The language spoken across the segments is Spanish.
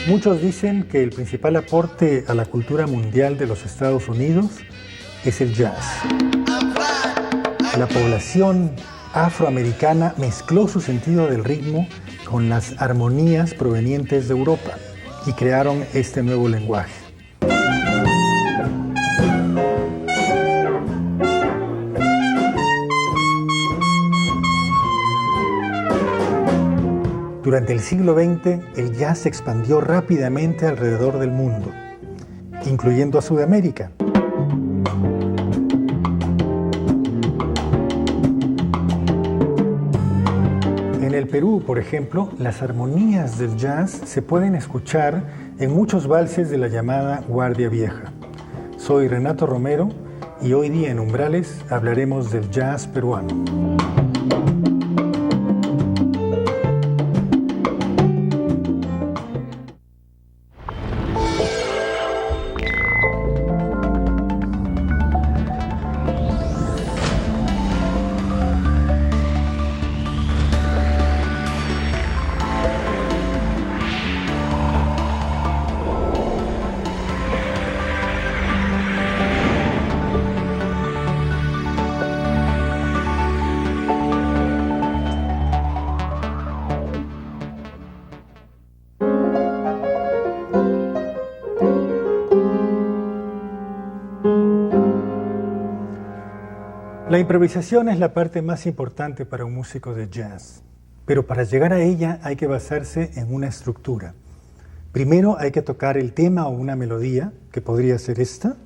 Muchos dicen que el principal aporte a la cultura mundial de los Estados Unidos es el jazz. La población afroamericana mezcló su sentido del ritmo con las armonías provenientes de Europa y crearon este nuevo lenguaje. Durante el siglo XX, el jazz se expandió rápidamente alrededor del mundo, incluyendo a Sudamérica. En el Perú, por ejemplo, las armonías del jazz se pueden escuchar en muchos valses de la llamada Guardia Vieja. Soy Renato Romero y hoy día en Umbrales hablaremos del jazz peruano. La improvisación es la parte más importante para un músico de jazz, pero para llegar a ella hay que basarse en una estructura. Primero hay que tocar el tema o una melodía, que podría ser esta.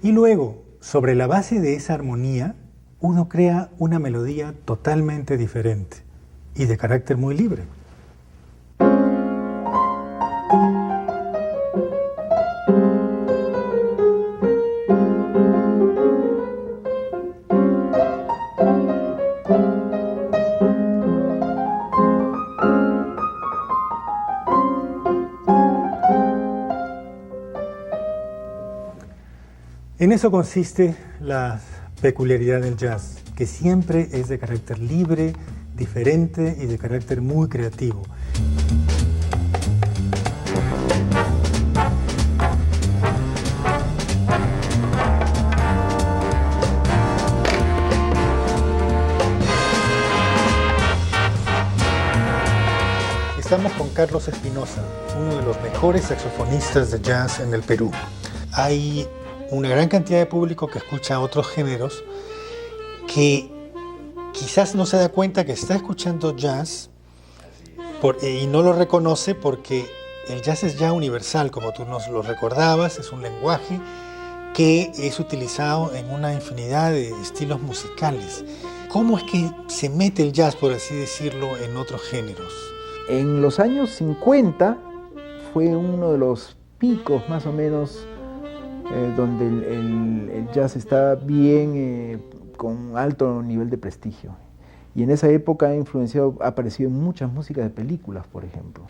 Y luego, sobre la base de esa armonía, uno crea una melodía totalmente diferente y de carácter muy libre. En eso consiste la peculiaridad del jazz, que siempre es de carácter libre, diferente y de carácter muy creativo. Estamos con Carlos Espinosa, uno de los mejores saxofonistas de jazz en el Perú. Hay una gran cantidad de público que escucha otros géneros que quizás no se da cuenta que está escuchando jazz y no lo reconoce porque el jazz es ya universal, como tú nos lo recordabas, es un lenguaje que es utilizado en una infinidad de estilos musicales. ¿Cómo es que se mete el jazz, por así decirlo, en otros géneros? En los años 50 fue uno de los picos más o menos donde el jazz está bien, con alto nivel de prestigio. Y en esa época ha aparecido en muchas músicas de películas, por ejemplo.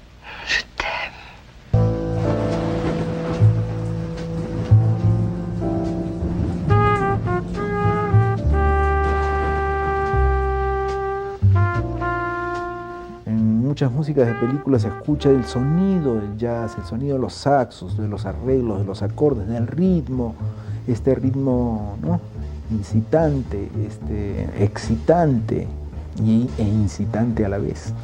En muchas músicas de películas se escucha el sonido del jazz, el sonido de los saxos, de los arreglos, de los acordes, del ritmo, este ritmo, ¿no?, incitante, excitante e incitante a la vez.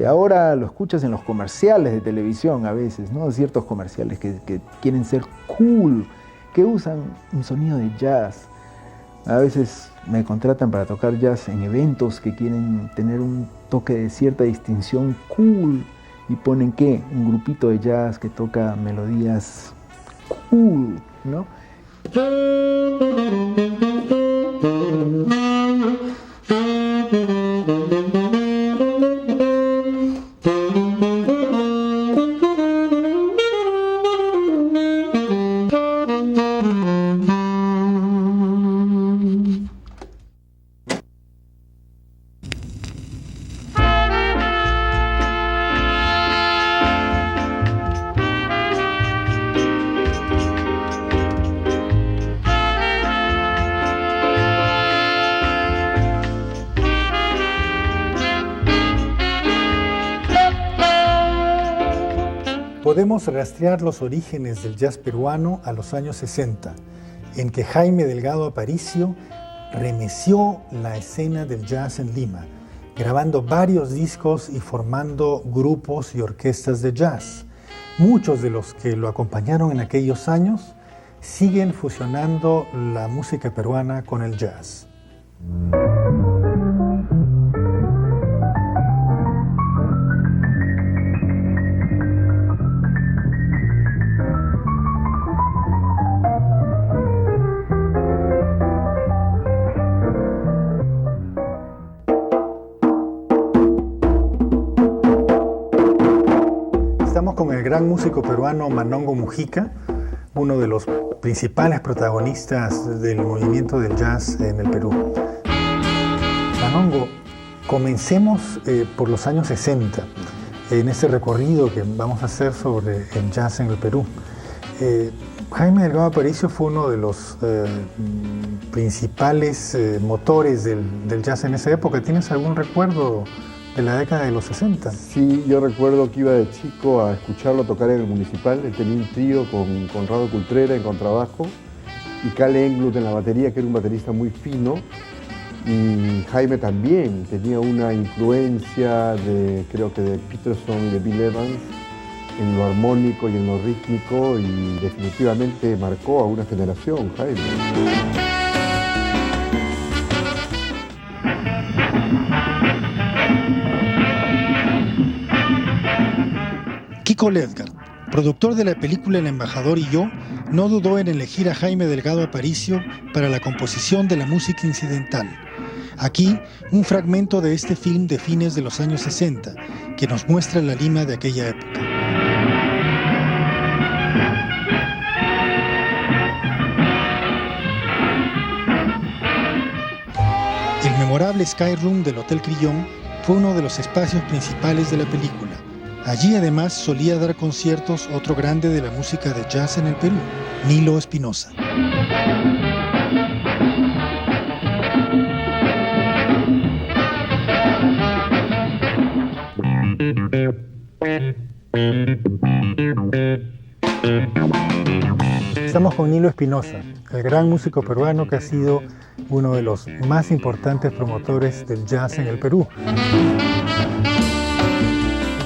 Ahora lo escuchas en los comerciales de televisión a veces, ¿no? Ciertos comerciales que quieren ser cool, que usan un sonido de jazz. A veces me contratan para tocar jazz en eventos que quieren tener un toque de cierta distinción cool y ponen ¿qué? Un grupito de jazz que toca melodías cool, ¿no? podemos rastrear los orígenes del jazz peruano a los años 60, en que Jaime Delgado Aparicio remeció la escena del jazz en Lima, grabando varios discos y formando grupos y orquestas de jazz. Muchos de los que lo acompañaron en aquellos años siguen fusionando la música peruana con el jazz. Estamos con el gran músico peruano Manongo Mujica, uno de los principales protagonistas del movimiento del jazz en el Perú. Manongo, comencemos por los años 60, en este recorrido que vamos a hacer sobre el jazz en el Perú. Jaime Delgado Aparicio fue uno de los principales motores del jazz en esa época. ¿Tienes algún recuerdo de la década de los 60? Sí, yo recuerdo que iba de chico a escucharlo tocar en el Municipal. Él tenía un trío con Conrado Cultrera en contrabajo y Kalle Englund en la batería, que era un baterista muy fino. Y Jaime también tenía una influencia creo que de Peterson y de Bill Evans en lo armónico y en lo rítmico, y definitivamente marcó a una generación, Jaime. Kiko Ledgard, productor de la película El Embajador y yo, no dudó en elegir a Jaime Delgado Aparicio para la composición de la música incidental. Aquí, un fragmento de este film de fines de los años 60, que nos muestra la Lima de aquella época. El memorable Sky Room del Hotel Crillon fue uno de los espacios principales de la película. Allí además solía dar conciertos otro grande de la música de jazz en el Perú, Nilo Espinosa. Estamos con Nilo Espinosa, el gran músico peruano que ha sido uno de los más importantes promotores del jazz en el Perú.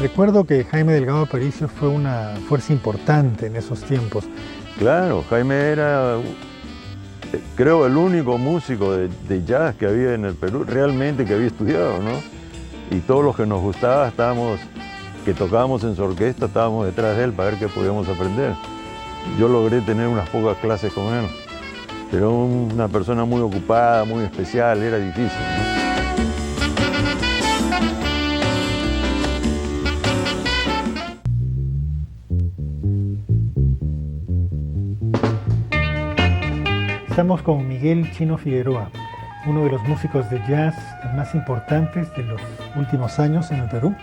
Recuerdo que Jaime Delgado Aparicio fue una fuerza importante en esos tiempos. Claro, Jaime era, creo, el único músico de jazz que había en el Perú, realmente que había estudiado, ¿no? Y todos los que nos gustaba, que tocábamos en su orquesta, estábamos detrás de él para ver qué podíamos aprender. Yo logré tener unas pocas clases con él, pero una persona muy ocupada, muy especial, era difícil, ¿no? Estamos con Miguel Chino Figueroa, uno de los músicos de jazz más importantes de los últimos años en el Perú.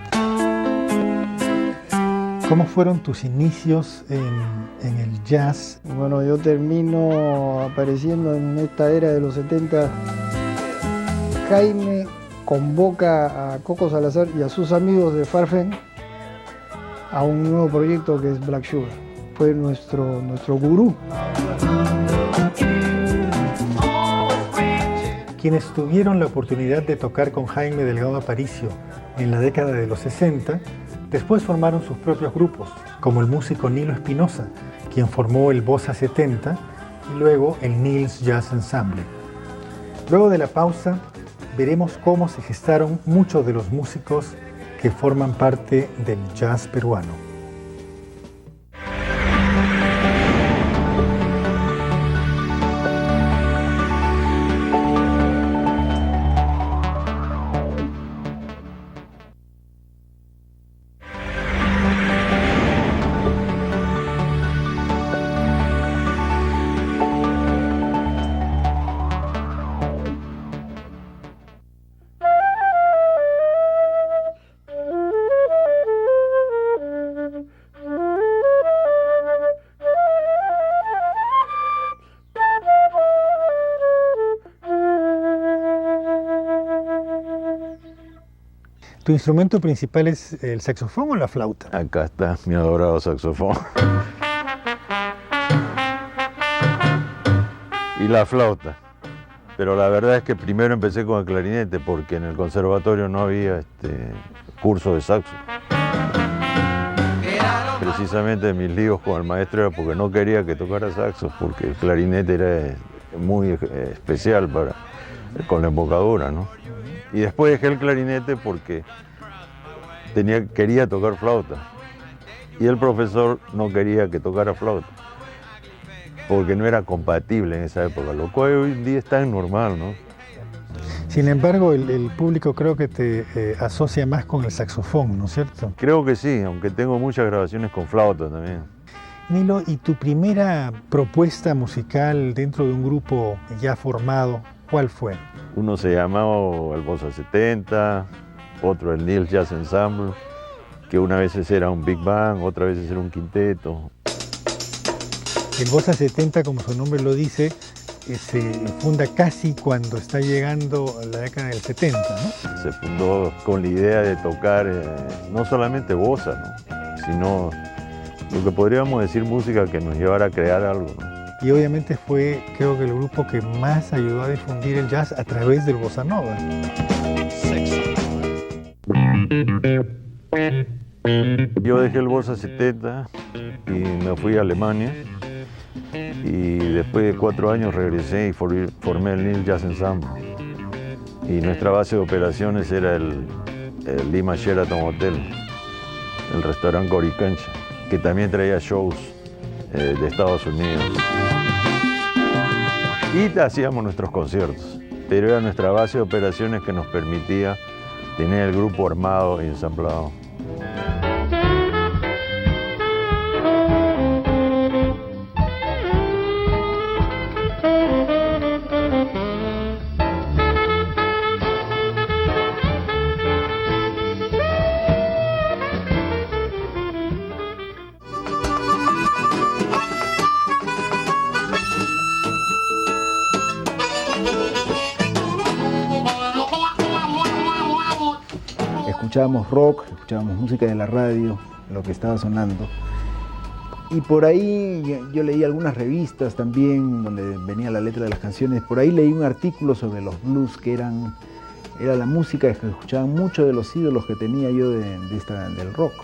¿Cómo fueron tus inicios en el jazz? Bueno, yo termino apareciendo en esta era de los 70. Jaime convoca a Coco Salazar y a sus amigos de Farfen a un nuevo proyecto que es Black Sugar. Fue nuestro gurú. Quienes tuvieron la oportunidad de tocar con Jaime Delgado Aparicio en la década de los 60, después formaron sus propios grupos, como el músico Nilo Espinosa, quien formó el Bossa 70 y luego el Nils Jazz Ensemble. Luego de la pausa, veremos cómo se gestaron muchos de los músicos que forman parte del jazz peruano. ¿Tu instrumento principal es el saxofón o la flauta? Acá está mi adorado saxofón. Y la flauta. Pero la verdad es que primero empecé con el clarinete porque en el conservatorio no había curso de saxo. Precisamente mis líos con el maestro era porque no quería que tocara saxo, porque el clarinete era muy especial con la embocadura, ¿no? Y después dejé el clarinete porque quería tocar flauta. Y el profesor no quería que tocara flauta, porque no era compatible en esa época, lo cual hoy en día es tan normal, ¿no? Sin embargo, el público creo que te asocia más con el saxofón, ¿no es cierto? Creo que sí, aunque tengo muchas grabaciones con flauta también. Nilo, ¿y tu primera propuesta musical dentro de un grupo ya formado, cuál fue? Uno se llamaba el Bossa 70, otro el Neil Jazz Ensemble, que una vez era un big band, otra vez era un quinteto. El Bossa 70, como su nombre lo dice, se funda casi cuando está llegando la década del 70, ¿no? Se fundó con la idea de tocar no solamente bossa, ¿no? Sino lo que podríamos decir música que nos llevara a crear algo, ¿no? Y obviamente fue, creo que el grupo que más ayudó a difundir el jazz a través del bossa nova. Yo dejé el Bossa 70 y me fui a Alemania. Y después de 4 años regresé y formé el Neil Jazz Ensemble. Y nuestra base de operaciones era el Lima Sheraton Hotel, el restaurante Coricancha, que también traía shows de Estados Unidos. Y hacíamos nuestros conciertos, pero era nuestra base de operaciones que nos permitía tener el grupo armado y ensamblado. Escuchábamos rock, escuchábamos música de la radio, lo que estaba sonando. Y por ahí yo leí algunas revistas también donde venía la letra de las canciones. Por ahí leí un artículo sobre los blues, que era la música que escuchaban muchos de los ídolos que tenía yo del rock.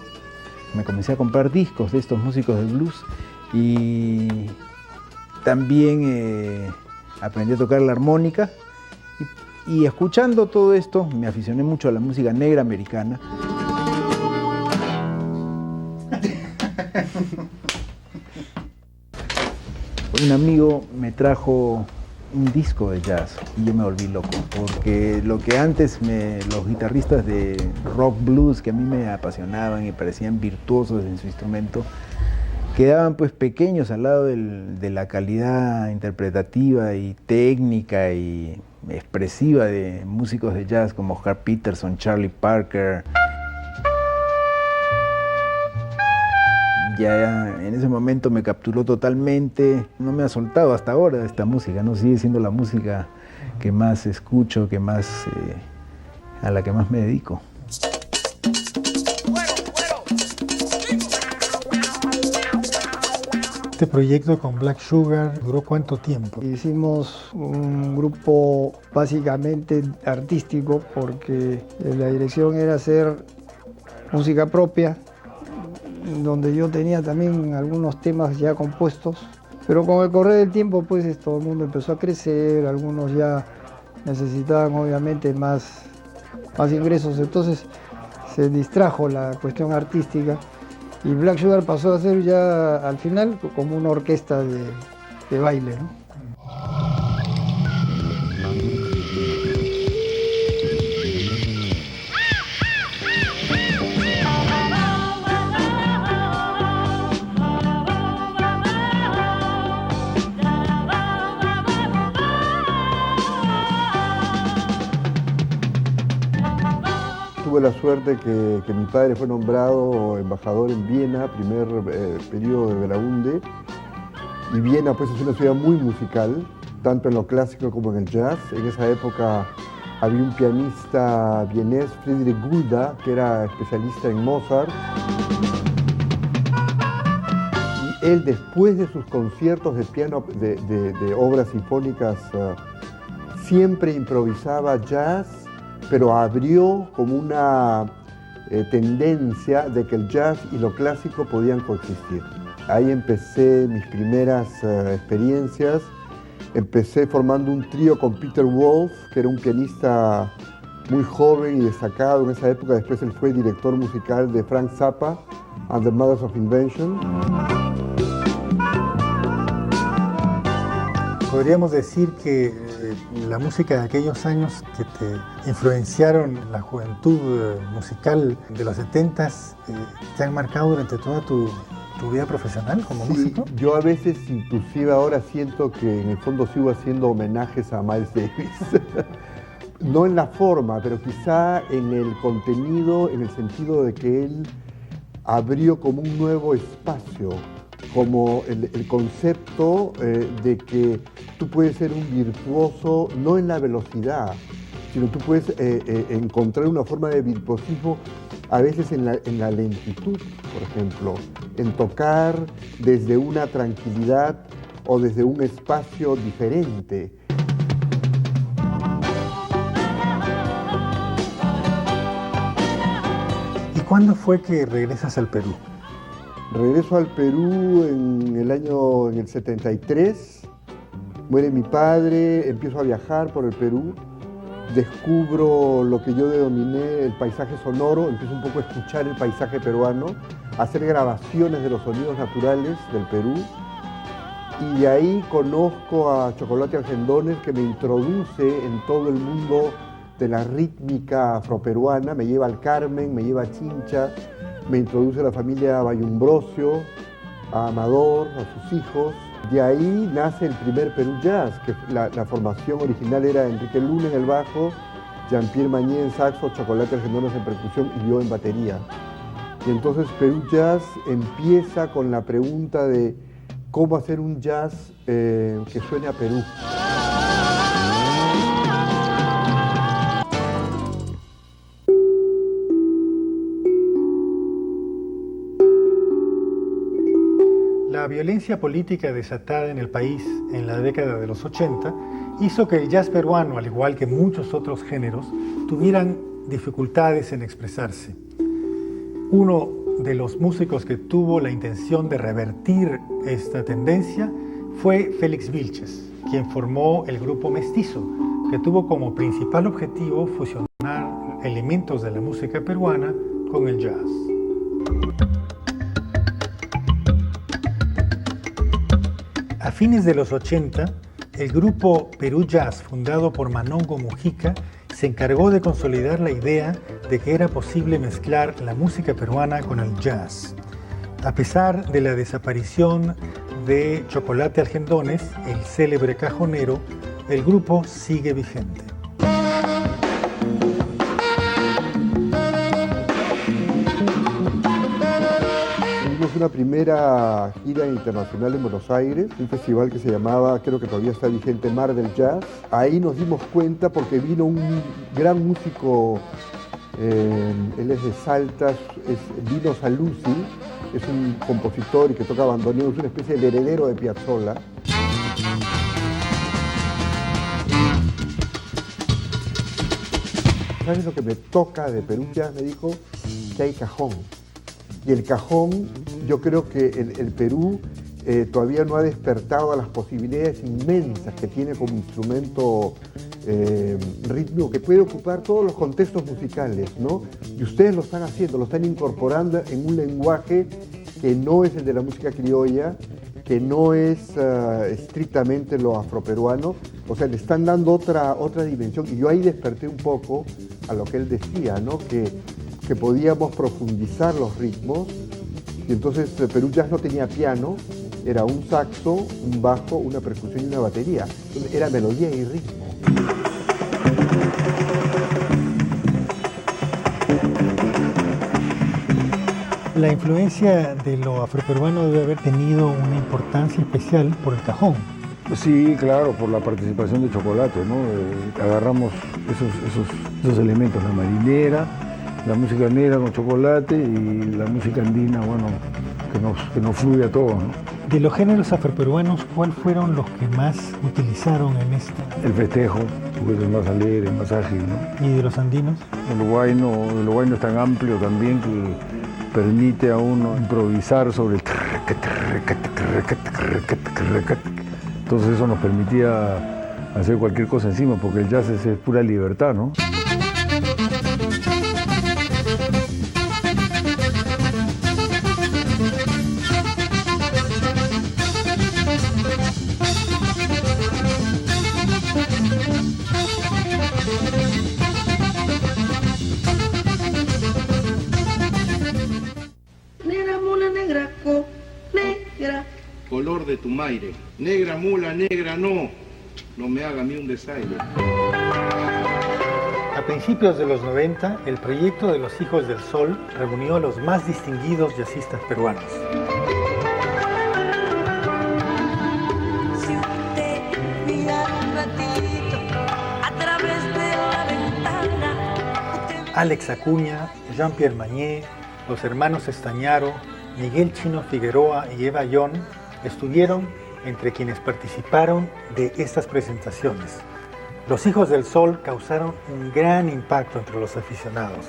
Me comencé a comprar discos de estos músicos de blues y también aprendí a tocar la armónica. Y escuchando todo esto, me aficioné mucho a la música negra americana. Un amigo me trajo un disco de jazz y yo me volví loco, porque lo que antes los guitarristas de rock blues, que a mí me apasionaban y parecían virtuosos en su instrumento, quedaban pues pequeños al lado de la calidad interpretativa y técnica y expresiva de músicos de jazz como Oscar Peterson, Charlie Parker. Ya en ese momento me capturó totalmente, no me ha soltado hasta ahora esta música, ¿no? Sigue siendo la música que más escucho, a la que más me dedico. Este proyecto con Black Sugar duró ¿cuánto tiempo? Hicimos un grupo básicamente artístico porque la dirección era hacer música propia, donde yo tenía también algunos temas ya compuestos, pero con el correr del tiempo pues todo el mundo empezó a crecer, algunos ya necesitaban obviamente más ingresos, entonces se distrajo la cuestión artística. Y Black Sugar pasó a ser ya al final como una orquesta de baile, ¿no? Tuve la suerte que mi padre fue nombrado embajador en Viena, primer periodo de Belaunde. Y Viena pues es una ciudad muy musical, tanto en lo clásico como en el jazz. En esa época Había un pianista vienés, Friedrich Gulda, que era especialista en Mozart. Y él, después de sus conciertos de piano, de obras sinfónicas, siempre improvisaba jazz, pero abrió como una tendencia de que el jazz y lo clásico podían coexistir. Ahí empecé mis primeras experiencias. Empecé formando un trío con Peter Wolf, que era un pianista muy joven y destacado en esa época. Después él fue director musical de Frank Zappa and the Mothers of Invention. Podríamos decir que la música de aquellos años que te influenciaron en la juventud musical de los 70s te han marcado durante toda tu vida profesional como músico. Yo a veces, inclusive ahora, siento que en el fondo sigo haciendo homenajes a Miles Davis. No en la forma, pero quizá en el contenido, en el sentido de que él abrió como un nuevo espacio, como el concepto de que tú puedes ser un virtuoso no en la velocidad, sino tú puedes encontrar una forma de virtuosismo a veces en la lentitud, por ejemplo, en tocar desde una tranquilidad o desde un espacio diferente. ¿Y cuándo fue que regresas al Perú? Regreso al Perú en el 73, muere mi padre, empiezo a viajar por el Perú, descubro lo que yo denominé el paisaje sonoro, empiezo un poco a escuchar el paisaje peruano, a hacer grabaciones de los sonidos naturales del Perú, y de ahí conozco a Chocolate Argendones, que me introduce en todo el mundo de la rítmica afroperuana, me lleva al Carmen, me lleva a Chincha, me introduce a la familia Bayumbrosio, a Amador, a sus hijos. De ahí nace el primer Perú Jazz, que la formación original era Enrique Luna en el bajo, Jean-Pierre Mañé en saxo, Chocolate Argendones en percusión y yo en batería. Y entonces Perú Jazz empieza con la pregunta de cómo hacer un jazz que suene a Perú. La violencia política desatada en el país en la década de los 80 hizo que el jazz peruano, al igual que muchos otros géneros, tuvieran dificultades en expresarse. Uno de los músicos que tuvo la intención de revertir esta tendencia fue Félix Vilches, quien formó el grupo Mestizo, que tuvo como principal objetivo fusionar elementos de la música peruana con el jazz. A fines de los 80, el grupo Perú Jazz, fundado por Manongo Mujica, se encargó de consolidar la idea de que era posible mezclar la música peruana con el jazz. A pesar de la desaparición de Chocolate Argendones, el célebre cajonero, el grupo sigue vigente. Una primera gira internacional en Buenos Aires, un festival que se llamaba, creo que todavía está vigente, Mar del Jazz. Ahí nos dimos cuenta porque vino un gran músico, él es de Salta, es Dino Saluzzi, es un compositor y que toca bandoneón, es una especie de heredero de Piazzolla. ¿Sabes lo que me toca de Perú Jazz? Me dijo que hay cajón. Y el cajón, yo creo que el Perú todavía no ha despertado a las posibilidades inmensas que tiene como instrumento rítmico, que puede ocupar todos los contextos musicales, ¿no? Y ustedes lo están haciendo, lo están incorporando en un lenguaje que no es el de la música criolla, que no es estrictamente lo afroperuano, o sea, le están dando otra dimensión. Y yo ahí desperté un poco a lo que él decía, ¿no? Que podíamos profundizar los ritmos, y entonces Perú Jazz no tenía piano, era un saxo, un bajo, una percusión y una batería, era melodía y ritmo. La influencia de lo afroperuano debe haber tenido una importancia especial por el cajón. Sí, claro, por la participación de Chocolate, ¿no? Agarramos esos elementos, la marinera, la música negra con Chocolate y la música andina, bueno, que nos fluye a todos, ¿no? De los géneros afroperuanos, ¿cuáles fueron los que más utilizaron en esta? El festejo, porque es el más alegre, el más ágil, ¿no? ¿Y de los andinos? El huayno es tan amplio también que permite a uno improvisar sobre el... Entonces eso nos permitía hacer cualquier cosa encima, porque el jazz es pura libertad, ¿no? Negra mula negra negra, color de tu maire. Negra mula negra no me haga a mí un desaire. A principios de los 90, el proyecto de los Hijos del Sol reunió a los más distinguidos jazzistas peruanos. Si usted mira un ratito a través de la ventana, Alex Acuña, Jean-Pierre Magné, los hermanos Estañaro, Miguel Chino Figueroa y Eva Young estuvieron entre quienes participaron de estas presentaciones. Los Hijos del Sol causaron un gran impacto entre los aficionados.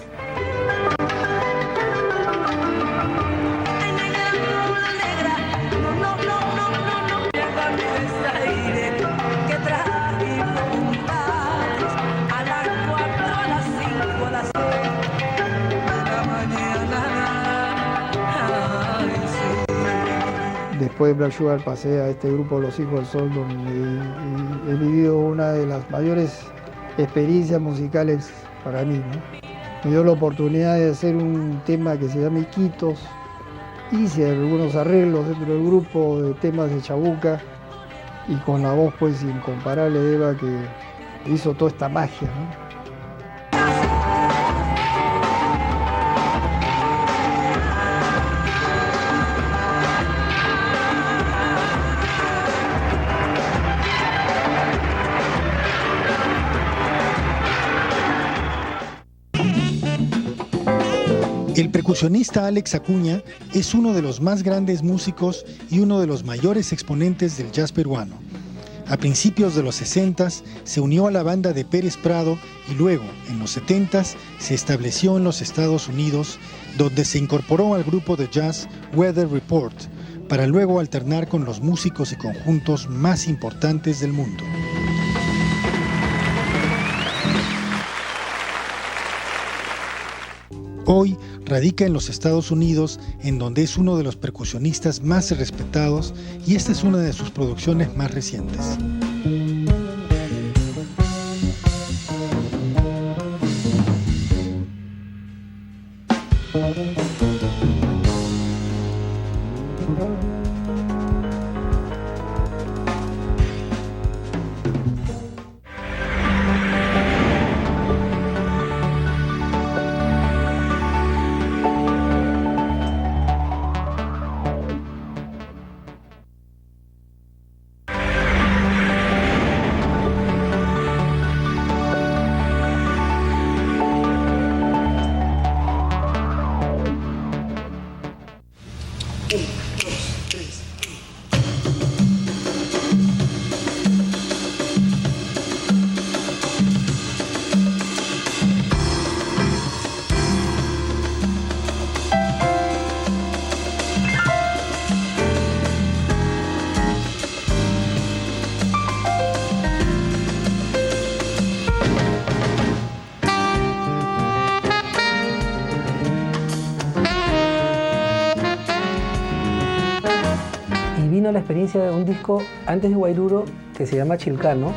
Después de Black Sugar pasé a este grupo Los Hijos del Sol, donde he vivido una de las mayores experiencias musicales para mí, ¿no? Me dio la oportunidad de hacer un tema que se llama Iquitos, hice algunos arreglos dentro del grupo de temas de Chabuca y con la voz pues incomparable de Eva que hizo toda esta magia, ¿no? El percusionista Alex Acuña es uno de los más grandes músicos y uno de los mayores exponentes del jazz peruano. A principios de los 60s se unió a la banda de Pérez Prado y luego, en los 70s, se estableció en los Estados Unidos, donde se incorporó al grupo de jazz Weather Report, para luego alternar con los músicos y conjuntos más importantes del mundo. Hoy radica en los Estados Unidos, en donde es uno de los percusionistas más respetados y esta es una de sus producciones más recientes. La experiencia de un disco antes de Guairuro que se llama Chilcano,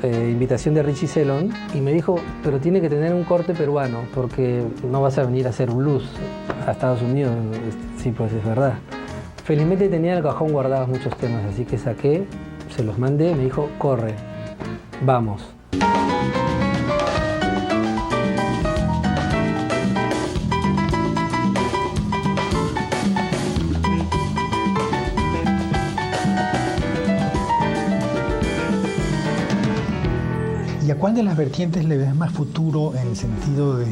invitación de Richie Celon, y me dijo, pero tiene que tener un corte peruano porque no vas a venir a hacer blues a Estados Unidos. Sí, pues es verdad. Felizmente tenía en el cajón guardados muchos temas, así que saqué, se los mandé, me dijo, corre, vamos. a cuál de las vertientes le ves más futuro en el sentido de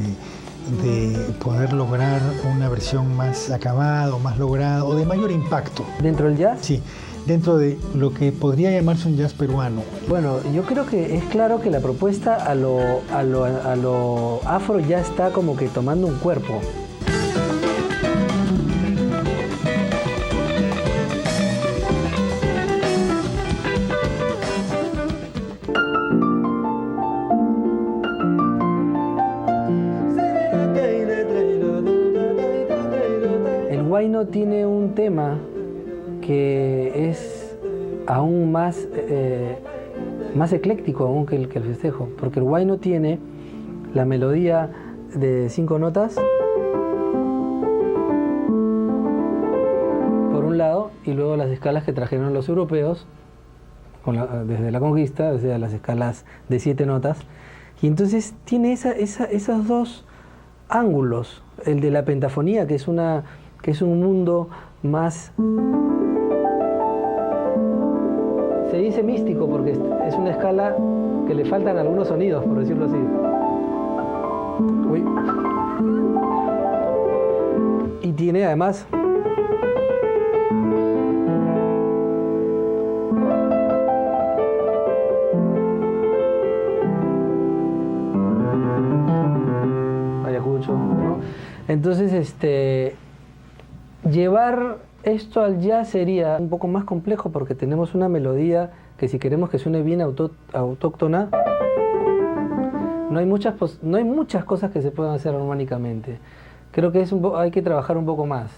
poder lograr una versión más acabada, más lograda o de mayor impacto? ¿Dentro del jazz? Sí, dentro de lo que podría llamarse un jazz peruano. Bueno, yo creo que es claro que la propuesta a lo afro ya está como que tomando un cuerpo. El huayno tiene un tema que es aún más ecléctico aún que el festejo, porque el huayno tiene la melodía de 5 notas por un lado y luego las escalas que trajeron los europeos desde la conquista, o sea, las escalas de 7 notas, y entonces tiene esos dos ángulos, el de la pentafonía, que es un mundo más, se dice místico porque es una escala que le faltan algunos sonidos, por decirlo así. Uy. Y tiene además Ayacucho, ¿no? Entonces, llevar esto al jazz sería un poco más complejo porque tenemos una melodía que si queremos que suene bien autóctona, no hay muchas cosas que se puedan hacer armónicamente. Creo que hay que trabajar un poco más.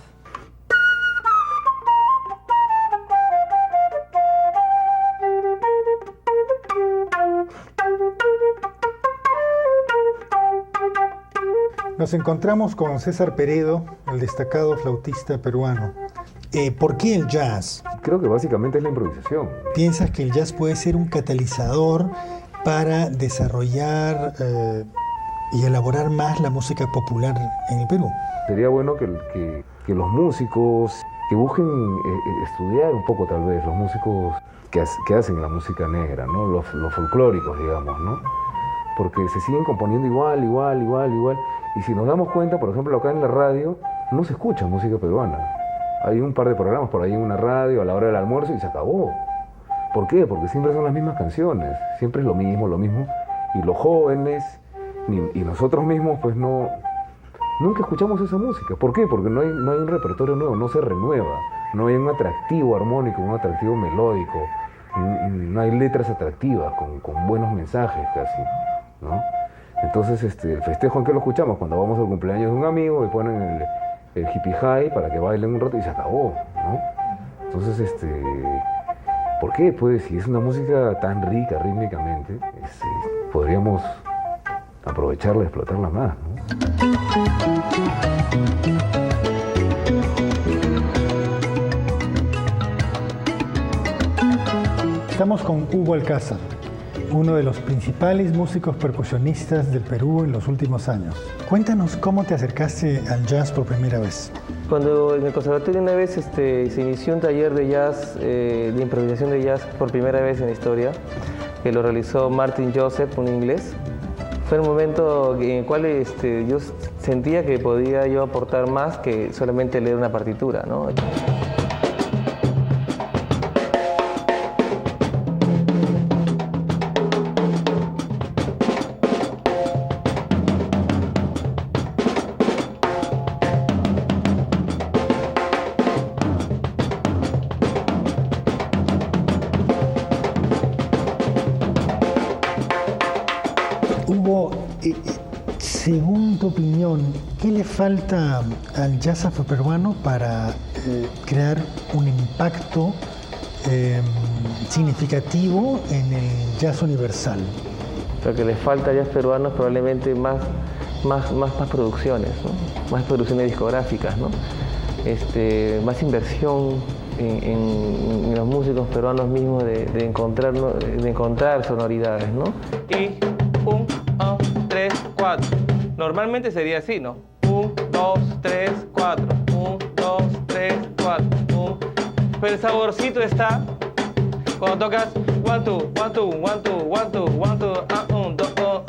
Nos encontramos con César Peredo, el destacado flautista peruano. ¿Por qué el jazz? Creo que básicamente es la improvisación. ¿Piensas que el jazz puede ser un catalizador para desarrollar y elaborar más la música popular en el Perú? Sería bueno que los músicos que busquen estudiar un poco tal vez, los músicos que hacen la música negra, ¿no? Los folclóricos, digamos, ¿no? Porque se siguen componiendo igual. Y si nos damos cuenta, por ejemplo, acá en la radio no se escucha música peruana. Hay un par de programas por ahí en una radio a la hora del almuerzo y se acabó. ¿Por qué? Porque siempre son las mismas canciones, siempre es lo mismo. Y los jóvenes y nosotros mismos pues nunca escuchamos esa música. ¿Por qué? Porque no hay un repertorio nuevo, no se renueva, no hay un atractivo armónico, un atractivo melódico, no hay letras atractivas con buenos mensajes casi, ¿no? Entonces el festejo, ¿en qué lo escuchamos? Cuando vamos al cumpleaños de un amigo y ponen el hippie high para que bailen un rato y se acabó, ¿no? Entonces, ¿por qué? Pues si es una música tan rica rítmicamente, podríamos aprovecharla, explotarla más, ¿no? Estamos con Hugo Alcázar, uno de los principales músicos percusionistas del Perú en los últimos años. Cuéntanos cómo te acercaste al jazz por primera vez. Cuando en el conservatorio una vez se inició un taller de jazz, de improvisación de jazz por primera vez en la historia, que lo realizó Martin Joseph, un inglés. Fue un momento en el cual yo sentía que podía yo aportar más que solamente leer una partitura, ¿no? Según tu opinión, ¿qué le falta al jazz afroperuano para crear un impacto significativo en el jazz universal? Lo que le falta al jazz peruano es probablemente más producciones, ¿no? Más producciones discográficas, ¿no? Más inversión en los músicos peruanos mismos de encontrar sonoridades, ¿no? Y 1, 2, 3, 4. Normalmente sería así, ¿no? 1, 2, 3, 4. 1, 2, 3, 4. Pero el saborcito está cuando tocas 1, 2, 1, 2, 1, 2, 1, 2, 1, 2, 1, 2,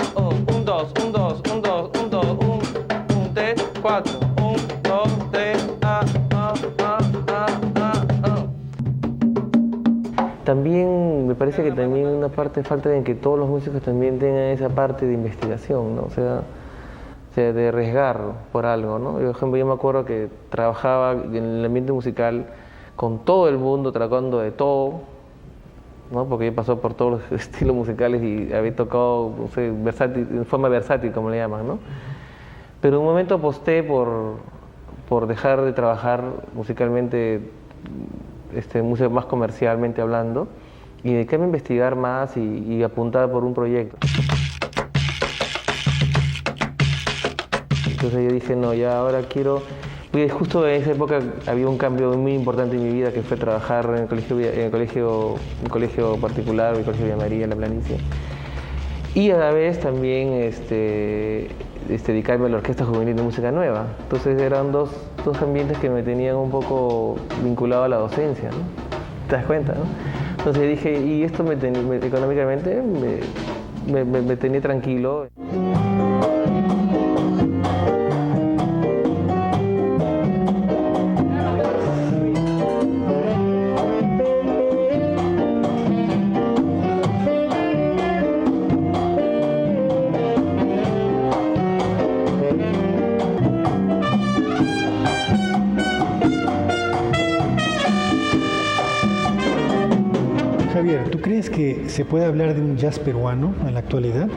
1, 2, 1, 2, 1, 2, 1, 2, 1, 3, 4, 1, 2, 3, También me parece que también una parte falta en que todos los músicos también tengan esa parte de investigación, ¿no? O sea, de arriesgar por algo, ¿no? Por ejemplo, yo me acuerdo que trabajaba en el ambiente musical con todo el mundo, tratando de todo, ¿no? Porque yo pasó por todos los estilos musicales y había tocado, no sé, en forma versátil, como le llaman, ¿no? Pero en un momento aposté por dejar de trabajar musicalmente, música más comercialmente hablando, y dedicarme a investigar más y apuntar por un proyecto. Entonces yo dije, no, ya ahora quiero... Porque justo en esa época había un cambio muy importante en mi vida, que fue trabajar en un colegio particular, el Colegio Villa María, en la planicie. Y a la vez también dedicarme a la Orquesta Juvenil de Música Nueva. Entonces eran dos ambientes que me tenían un poco vinculado a la docencia, ¿no? ¿Te das cuenta, no? Entonces dije, y esto económicamente me tenía tranquilo. Javier, ¿tú crees que se puede hablar de un jazz peruano en la actualidad?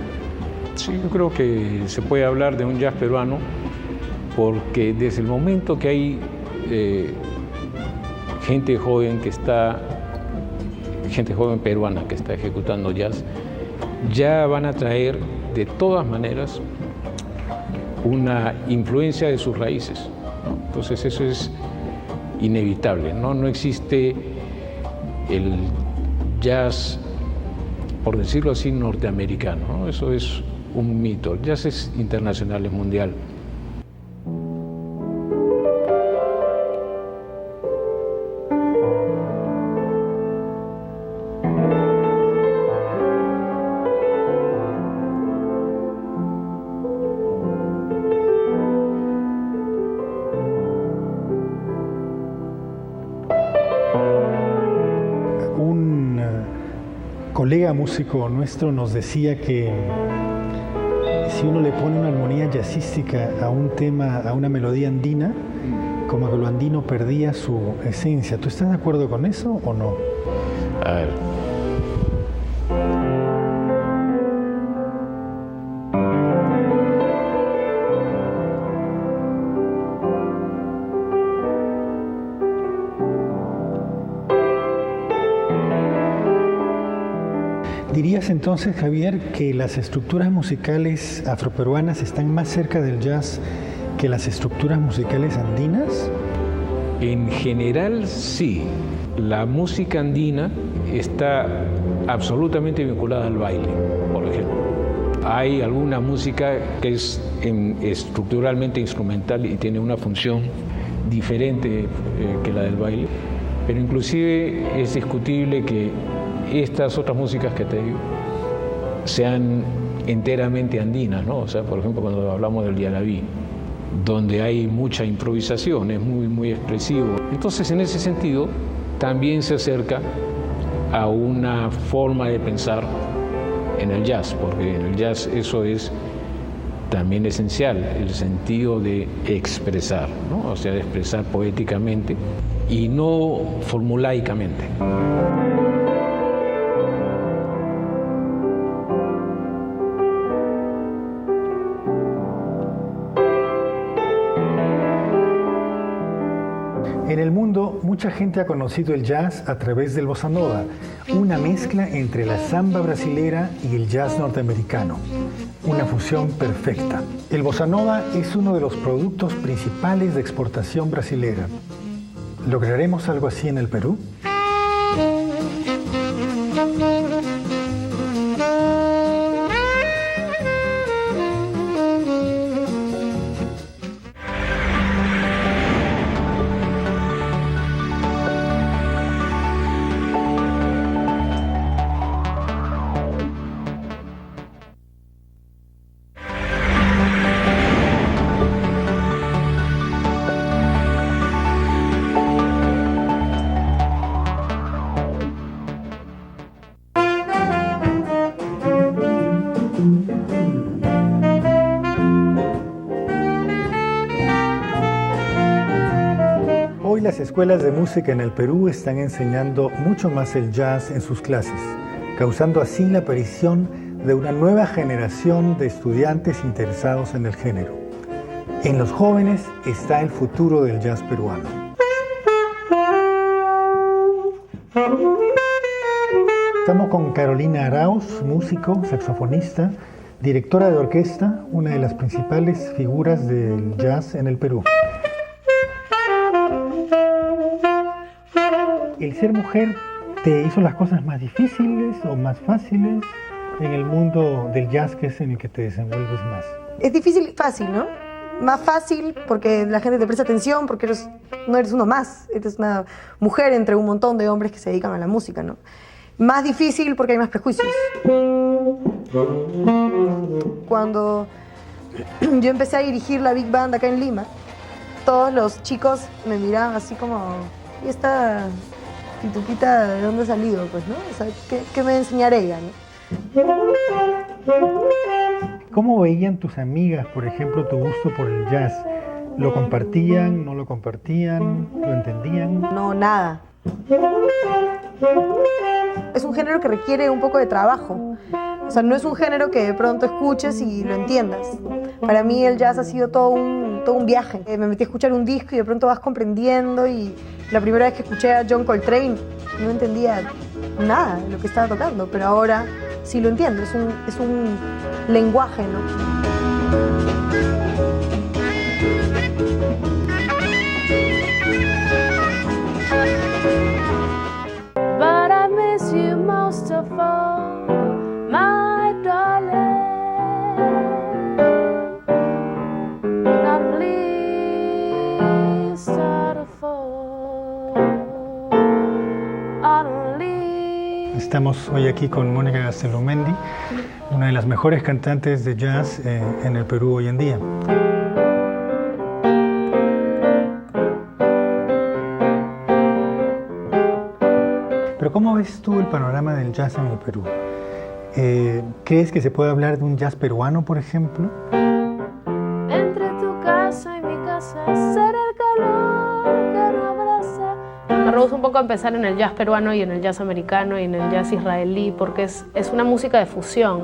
Sí, yo creo que se puede hablar de un jazz peruano porque desde el momento que hay gente joven peruana que está ejecutando jazz, ya van a traer de todas maneras una influencia de sus raíces, ¿no? Entonces eso es inevitable, ¿no? No existe el jazz, por decirlo así, norteamericano, ¿no? Eso es un mito. El jazz es internacional, es mundial. Colega músico nuestro nos decía que si uno le pone una armonía jazzística a un tema, a una melodía andina, como que lo andino perdía su esencia. ¿Tú estás de acuerdo con eso o no? A ver. ¿Dirías entonces, Javier, que las estructuras musicales afroperuanas están más cerca del jazz que las estructuras musicales andinas? En general, sí. La música andina está absolutamente vinculada al baile, por ejemplo. Hay alguna música que es estructuralmente instrumental y tiene una función diferente que la del baile, pero inclusive es discutible que estas otras músicas que te digo sean enteramente andinas, ¿no? O sea, por ejemplo, cuando hablamos del yarabí, donde hay mucha improvisación, es muy, muy expresivo. Entonces, en ese sentido, también se acerca a una forma de pensar en el jazz, porque en el jazz eso es también esencial, el sentido de expresar, ¿no? O sea, de expresar poéticamente y no formulaicamente. En el mundo, mucha gente ha conocido el jazz a través del bossa nova, una mezcla entre la samba brasilera y el jazz norteamericano, una fusión perfecta. El bossa nova es uno de los productos principales de exportación brasilera. ¿Lograremos algo así en el Perú? las escuelas de música en el Perú están enseñando mucho más el jazz en sus clases, causando así la aparición de una nueva generación de estudiantes interesados en el género. En los jóvenes está el futuro del jazz peruano. Estamos con Carolina Arauz, músico, saxofonista, directora de orquesta, una de las principales figuras del jazz en el Perú. ¿El ser mujer te hizo las cosas más difíciles o más fáciles en el mundo del jazz, que es en el que te desenvuelves más? Es difícil y fácil, ¿no? Más fácil porque la gente te presta atención, porque no eres uno más, eres una mujer entre un montón de hombres que se dedican a la música, ¿no? Más difícil porque hay más prejuicios. Cuando yo empecé a dirigir la Big Band acá en Lima, todos los chicos me miraban así como, ¿y esta pitupita de dónde ha salido? Pues, ¿no? O sea, ¿qué me va a enseñar ella, ¿no? ¿Cómo veían tus amigas, por ejemplo, tu gusto por el jazz? ¿Lo compartían, no lo compartían, lo entendían? No, nada. Es un género que requiere un poco de trabajo. O sea, no es un género que de pronto escuches y lo entiendas. Para mí el jazz ha sido todo un viaje. Me metí a escuchar un disco y de pronto vas comprendiendo, y la primera vez que escuché a John Coltrane no entendía nada de lo que estaba tocando, pero ahora sí lo entiendo, es un lenguaje, ¿no? But I miss you most of all, my darling. Not least out of all, not least. Estamos hoy aquí con Mónica Gastelumendi, una de las mejores cantantes de jazz en el Perú hoy en día. Pero ¿cómo ves tú el panorama del jazz en el Perú? ¿Crees que se puede hablar de un jazz peruano, por ejemplo? Entre tu casa y mi casa será el calor que nos abraza. Me rehúso un poco a empezar en el jazz peruano y en el jazz americano y en el jazz israelí, porque es una música de fusión.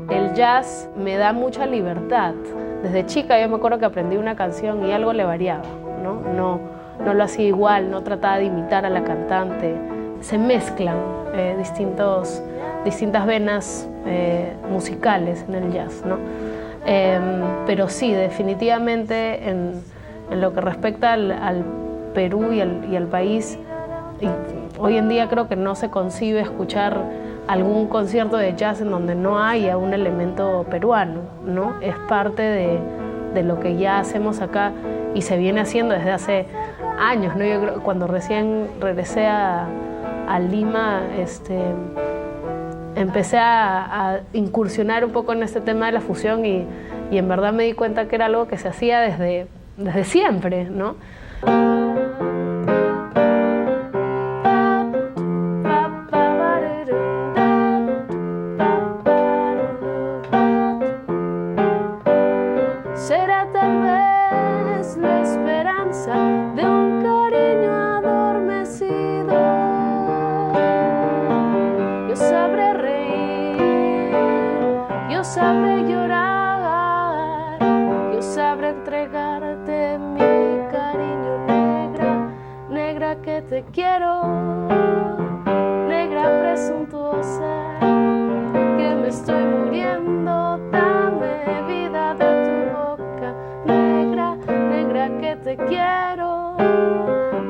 El jazz me da mucha libertad. Desde chica yo me acuerdo que aprendí una canción y algo le variaba, ¿no? No lo hacía igual, no trataba de imitar a la cantante. Se mezclan distintas venas musicales en el jazz, ¿no? Pero sí, definitivamente en lo que respecta al Perú y al país, hoy en día creo que no se concibe escuchar algún concierto de jazz en donde no haya un elemento peruano, ¿no? Es parte de lo que ya hacemos acá y se viene haciendo desde hace años, ¿no? Yo creo que cuando recién regresé a Lima, empecé a incursionar un poco en este tema de la fusión y en verdad me di cuenta que era algo que se hacía desde siempre, ¿no? Será tal vez la esperanza de un cariño adormecido. Yo sabré reír, yo sabré llorar, yo sabré entregarte mi cariño, negra, negra que te quiero, negra presuntuosa, que me estoy muriendo, dame vida de tu boca, negra, negra que te quiero,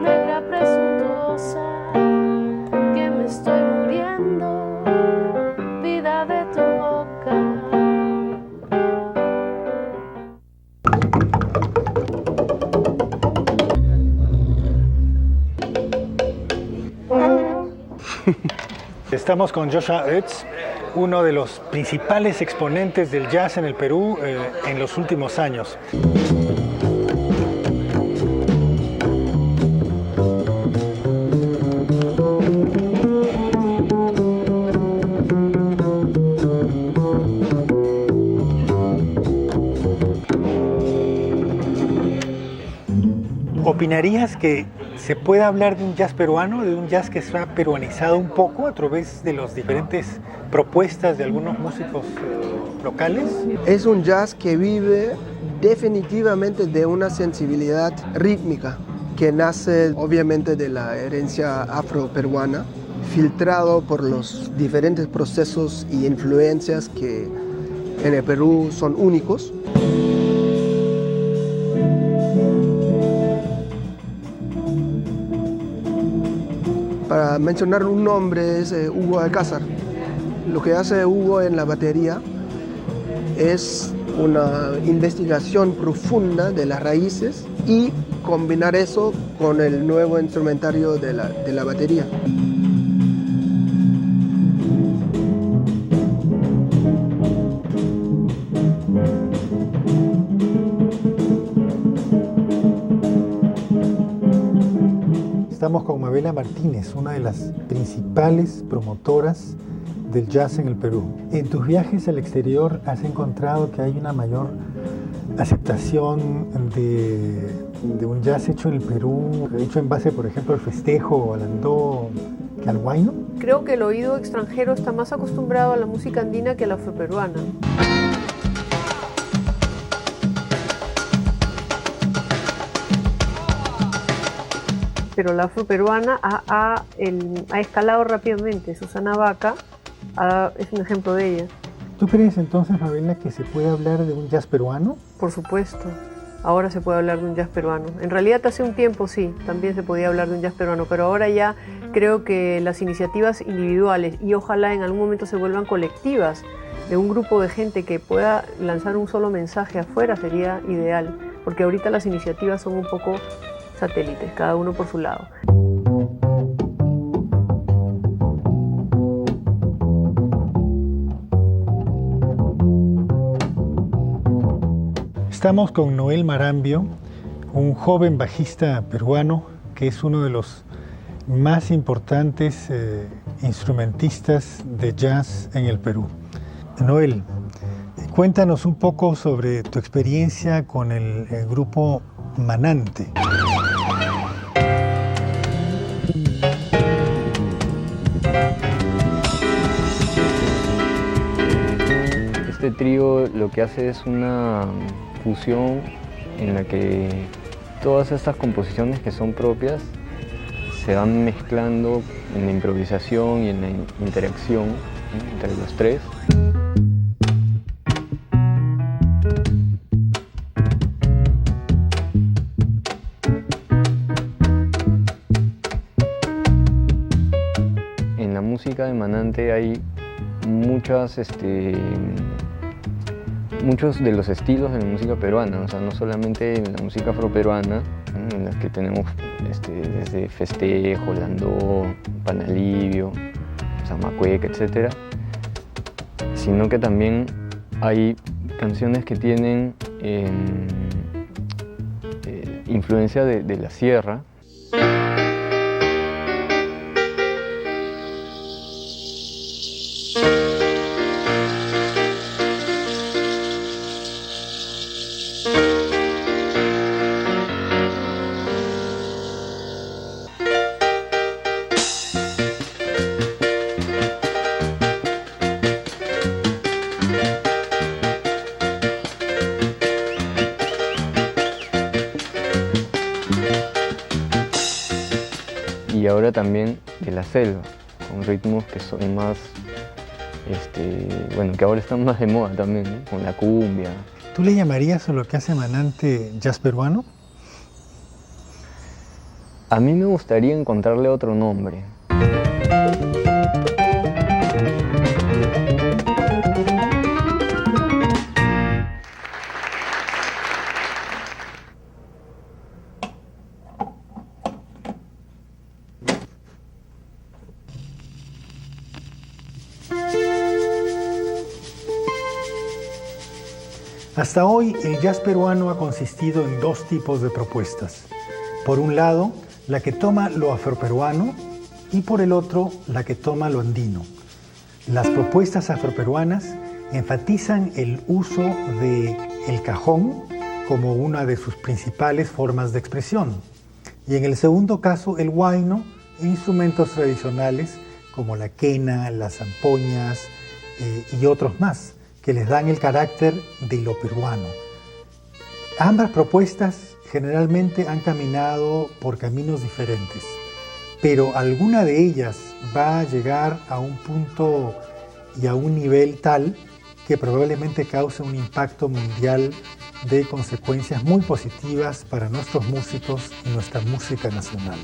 negra presuntuosa, que me estoy muriendo, vida de tu boca. Estamos con Joshua Oetz, uno de los principales exponentes del jazz en el Perú en los últimos años. ¿Opinarías que se puede hablar de un jazz peruano, de un jazz que se ha peruanizado un poco a través de las diferentes propuestas de algunos músicos locales? Es un jazz que vive definitivamente de una sensibilidad rítmica que nace obviamente de la herencia afroperuana, filtrado por los diferentes procesos y influencias que en el Perú son únicos. Para mencionar un nombre es Hugo Alcázar. Lo que hace Hugo en la batería es una investigación profunda de las raíces y combinar eso con el nuevo instrumentario de la batería. Estamos con Mabela Martínez, una de las principales promotoras del jazz en el Perú. En tus viajes al exterior has encontrado que hay una mayor aceptación de un jazz hecho en el Perú, hecho en base, por ejemplo, al festejo, al andó, que al huayno. Creo que el oído extranjero está más acostumbrado a la música andina que a la afroperuana. Pero la afroperuana ha escalado rápidamente. Susana Baca es un ejemplo de ella. ¿Tú crees entonces, Mabela, que se puede hablar de un jazz peruano? Por supuesto, ahora se puede hablar de un jazz peruano. En realidad hace un tiempo sí, también se podía hablar de un jazz peruano, pero ahora ya creo que las iniciativas individuales y ojalá en algún momento se vuelvan colectivas de un grupo de gente que pueda lanzar un solo mensaje afuera sería ideal, porque ahorita las iniciativas son un poco satélites, cada uno por su lado. Estamos con Noel Marambio, un joven bajista peruano que es uno de los más importantes instrumentistas de jazz en el Perú. Noel, cuéntanos un poco sobre tu experiencia con el grupo Manante. Este trío lo que hace es una fusión en la que todas estas composiciones que son propias se van mezclando en la improvisación y en la interacción, ¿no?, entre los tres. En la música de Manante hay muchos de los estilos de la música peruana, o sea, no solamente en la música afroperuana, ¿no?, en las que tenemos desde festejo, landó, panalivio, zamacueca, etc., sino que también hay canciones que tienen influencia de la sierra. Y ahora también de la selva, con ritmos que son más, bueno, que ahora están más de moda también, ¿no?, con la cumbia. ¿Tú le llamarías a lo que hace Manante jazz peruano? A mí me gustaría encontrarle otro nombre. Hasta hoy, el jazz peruano ha consistido en dos tipos de propuestas. Por un lado, la que toma lo afroperuano y por el otro, la que toma lo andino. Las propuestas afroperuanas enfatizan el uso del cajón como una de sus principales formas de expresión. Y en el segundo caso, el huayno e instrumentos tradicionales como la quena, las zampoñas y otros más, que les dan el carácter de lo peruano. Ambas propuestas generalmente han caminado por caminos diferentes, pero alguna de ellas va a llegar a un punto y a un nivel tal que probablemente cause un impacto mundial de consecuencias muy positivas para nuestros músicos y nuestra música nacional.